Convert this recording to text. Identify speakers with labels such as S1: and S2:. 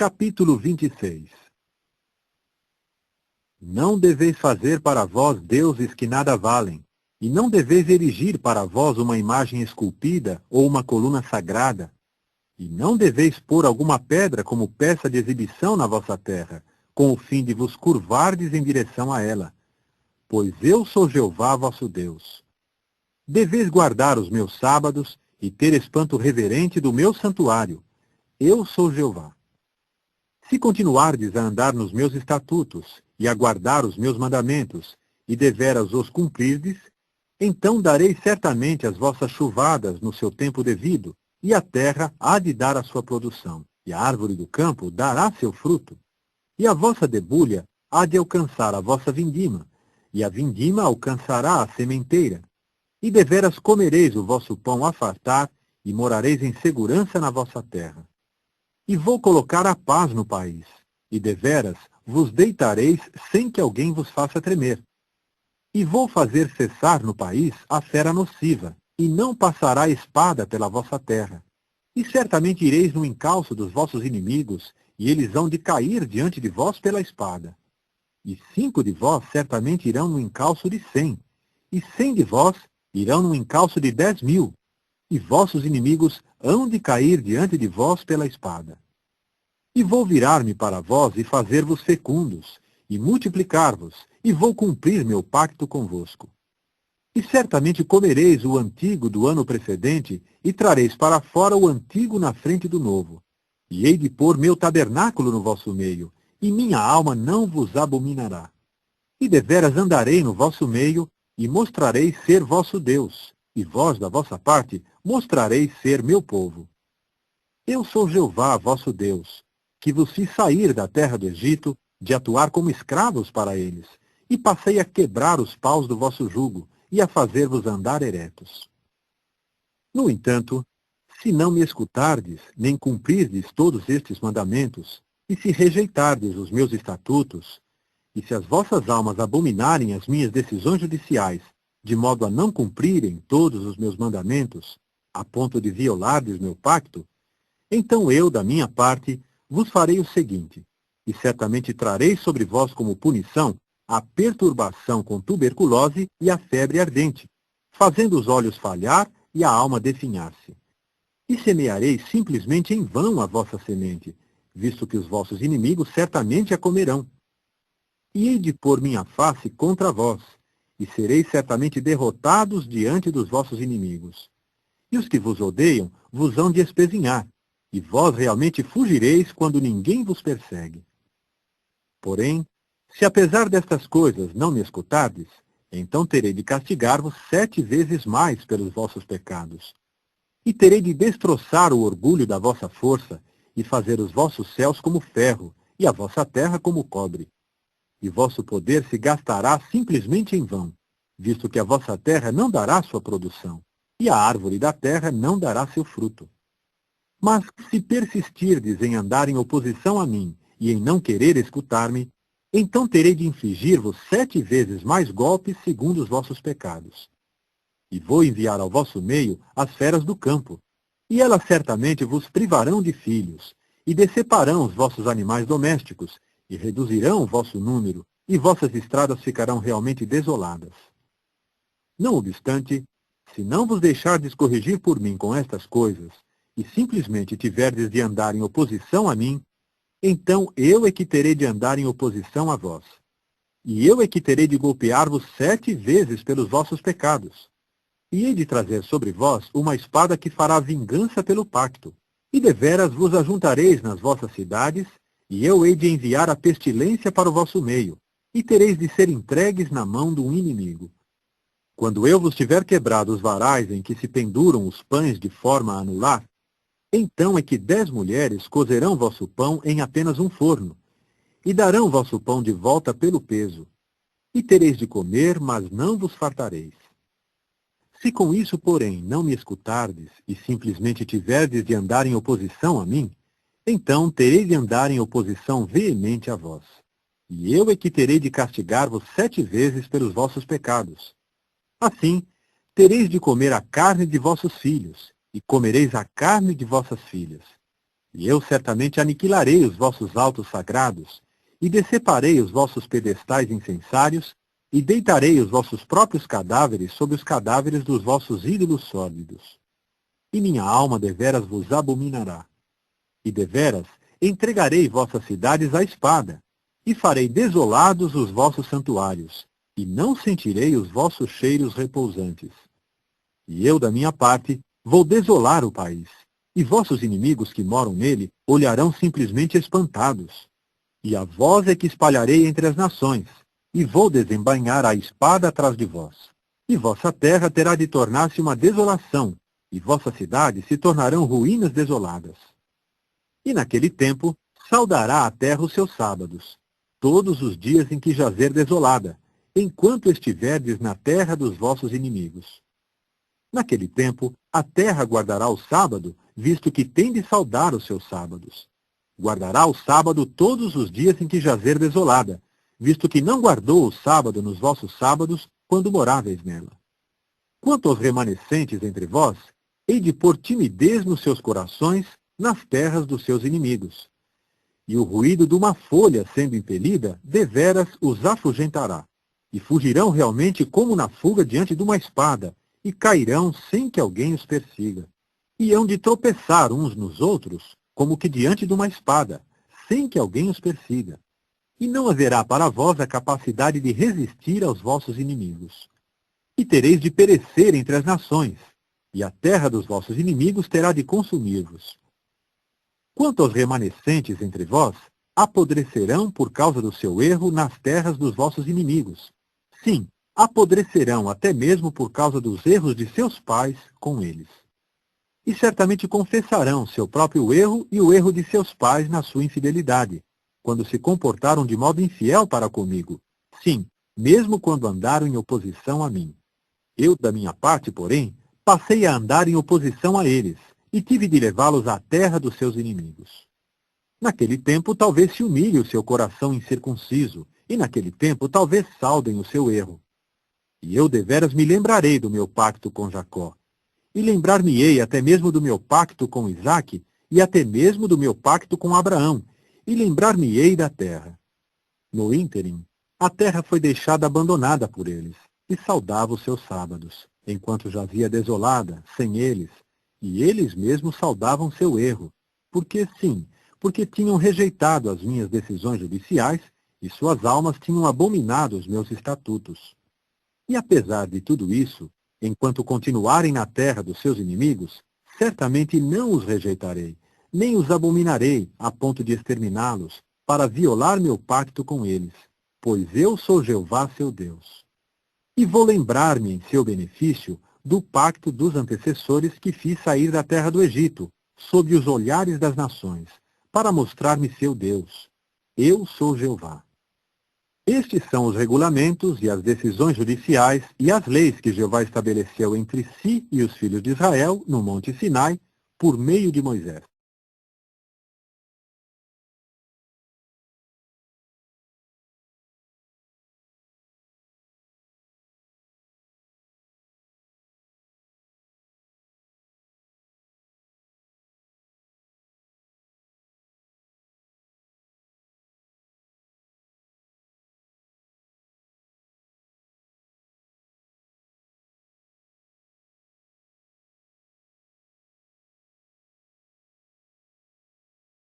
S1: Capítulo 26. Não deveis fazer para vós deuses que nada valem, e não deveis erigir para vós uma imagem esculpida ou uma coluna sagrada, e não deveis pôr alguma pedra como peça de exibição na vossa terra, com o fim de vos curvardes em direção a ela, pois eu sou Jeová vosso Deus. Deveis guardar os meus sábados e ter espanto reverente do meu santuário. Eu sou Jeová. Se continuardes a andar nos meus estatutos e a guardar os meus mandamentos, e deveras os cumprirdes, então darei certamente as vossas chuvadas no seu tempo devido, e a terra há de dar a sua produção, e a árvore do campo dará seu fruto. E a vossa debulha há de alcançar a vossa vindima, e a vindima alcançará a sementeira. E deveras comereis o vosso pão a fartar, e morareis em segurança na vossa terra. E vou colocar a paz no país, e deveras vos deitareis sem que alguém vos faça tremer. E vou fazer cessar no país a fera nociva, e não passará espada pela vossa terra. E certamente ireis no encalço dos vossos inimigos, e eles hão de cair diante de vós pela espada. E 5 de vós certamente irão no encalço de 100, e 100 de vós irão no encalço de 10.000, e vossos inimigos hão de cair diante de vós pela espada. E vou virar-me para vós e fazer-vos fecundos, e multiplicar-vos, e vou cumprir meu pacto convosco. E certamente comereis o antigo do ano precedente, e trareis para fora o antigo na frente do novo. E hei de pôr meu tabernáculo no vosso meio, e minha alma não vos abominará. E deveras andarei no vosso meio, e mostrarei ser vosso Deus, e vós, da vossa parte, mostrareis ser meu povo. Eu sou Jeová, vosso Deus, que vos fiz sair da terra do Egito, de atuar como escravos para eles, e passei a quebrar os paus do vosso jugo, e a fazer-vos andar eretos. No entanto, se não me escutardes, nem cumprirdes todos estes mandamentos, e se rejeitardes os meus estatutos, e se as vossas almas abominarem as minhas decisões judiciais, de modo a não cumprirem todos os meus mandamentos, a ponto de violardes meu pacto, então eu, da minha parte, vos farei o seguinte, e certamente trarei sobre vós como punição a perturbação com tuberculose e a febre ardente, fazendo os olhos falhar e a alma definhar-se. E semeareis simplesmente em vão a vossa semente, visto que os vossos inimigos certamente a comerão. E hei de pôr minha face contra vós, e sereis certamente derrotados diante dos vossos inimigos. E os que vos odeiam vos hão de espezinhar, e vós realmente fugireis quando ninguém vos persegue. Porém, se apesar destas coisas não me escutardes, então terei de castigar-vos 7 vezes mais pelos vossos pecados. E terei de destroçar o orgulho da vossa força, e fazer os vossos céus como ferro, e a vossa terra como cobre. E vosso poder se gastará simplesmente em vão, visto que a vossa terra não dará sua produção, e a árvore da terra não dará seu fruto. Mas se persistirdes em andar em oposição a mim, e em não querer escutar-me, então terei de infligir-vos 7 vezes mais golpes segundo os vossos pecados. E vou enviar ao vosso meio as feras do campo, e elas certamente vos privarão de filhos, e deceparão os vossos animais domésticos, e reduzirão o vosso número, e vossas estradas ficarão realmente desoladas. Não obstante, se não vos deixardes corrigir por mim com estas coisas, e simplesmente tiverdes de andar em oposição a mim, então eu é que terei de andar em oposição a vós. E eu é que terei de golpear-vos 7 vezes pelos vossos pecados. E hei de trazer sobre vós uma espada que fará vingança pelo pacto. E deveras vos ajuntareis nas vossas cidades, e eu hei de enviar a pestilência para o vosso meio, e tereis de ser entregues na mão do inimigo. Quando eu vos tiver quebrado os varais em que se penduram os pães de forma a anular, então é que 10 mulheres cozerão vosso pão em apenas um forno, e darão vosso pão de volta pelo peso. E tereis de comer, mas não vos fartareis. Se com isso, porém, não me escutardes, e simplesmente tiverdes de andar em oposição a mim, então terei de andar em oposição veemente a vós. E eu é que terei de castigar-vos 7 vezes pelos vossos pecados. Assim, tereis de comer a carne de vossos filhos, e comereis a carne de vossas filhas. E eu certamente aniquilarei os vossos altos sagrados, e deceparei os vossos pedestais incensários, e deitarei os vossos próprios cadáveres sobre os cadáveres dos vossos ídolos sórdidos. E minha alma deveras vos abominará. E deveras entregarei vossas cidades à espada, e farei desolados os vossos santuários, e não sentirei os vossos cheiros repousantes. E eu, da minha parte, vou desolar o país, e vossos inimigos que moram nele olharão simplesmente espantados. E a vós é que espalharei entre as nações, e vou desembainhar a espada atrás de vós. E vossa terra terá de tornar-se uma desolação, e vossas cidades se tornarão ruínas desoladas. E naquele tempo saudará a terra os seus sábados, todos os dias em que jazer desolada, enquanto estiverdes na terra dos vossos inimigos. Naquele tempo, a terra guardará o sábado, visto que tem de saudar os seus sábados. Guardará o sábado todos os dias em que jazer desolada, visto que não guardou o sábado nos vossos sábados, quando moráveis nela. Quanto aos remanescentes entre vós, hei de pôr timidez nos seus corações, nas terras dos seus inimigos. E o ruído de uma folha sendo impelida, deveras os afugentará. E fugirão realmente como na fuga diante de uma espada, e cairão sem que alguém os persiga. E hão de tropeçar uns nos outros, como que diante de uma espada, sem que alguém os persiga. E não haverá para vós a capacidade de resistir aos vossos inimigos. E tereis de perecer entre as nações, e a terra dos vossos inimigos terá de consumir-vos. Quanto aos remanescentes entre vós, apodrecerão por causa do seu erro nas terras dos vossos inimigos. Sim, apodrecerão até mesmo por causa dos erros de seus pais com eles. E certamente confessarão seu próprio erro e o erro de seus pais na sua infidelidade, quando se comportaram de modo infiel para comigo. Sim, mesmo quando andaram em oposição a mim. Eu, da minha parte, porém, passei a andar em oposição a eles, e tive de levá-los à terra dos seus inimigos. Naquele tempo talvez se humilhe o seu coração incircunciso, e naquele tempo talvez saudem o seu erro. E eu deveras me lembrarei do meu pacto com Jacó, e lembrar-me-ei até mesmo do meu pacto com Isaque, e até mesmo do meu pacto com Abraão, e lembrar-me-ei da terra. No ínterim, a terra foi deixada abandonada por eles, e saudava os seus sábados, enquanto jazia desolada, sem eles, e eles mesmos saudavam seu erro, porque tinham rejeitado as minhas decisões judiciais, e suas almas tinham abominado os meus estatutos. E apesar de tudo isso, enquanto continuarem na terra dos seus inimigos, certamente não os rejeitarei, nem os abominarei a ponto de exterminá-los, para violar meu pacto com eles, pois eu sou Jeová seu Deus. E vou lembrar-me, em seu benefício, do pacto dos antecessores que fiz sair da terra do Egito, sob os olhares das nações, para mostrar-me seu Deus. Eu sou Jeová. Estes são os regulamentos e as decisões judiciais e as leis que Jeová estabeleceu entre si e os filhos de Israel no Monte Sinai, por meio de Moisés.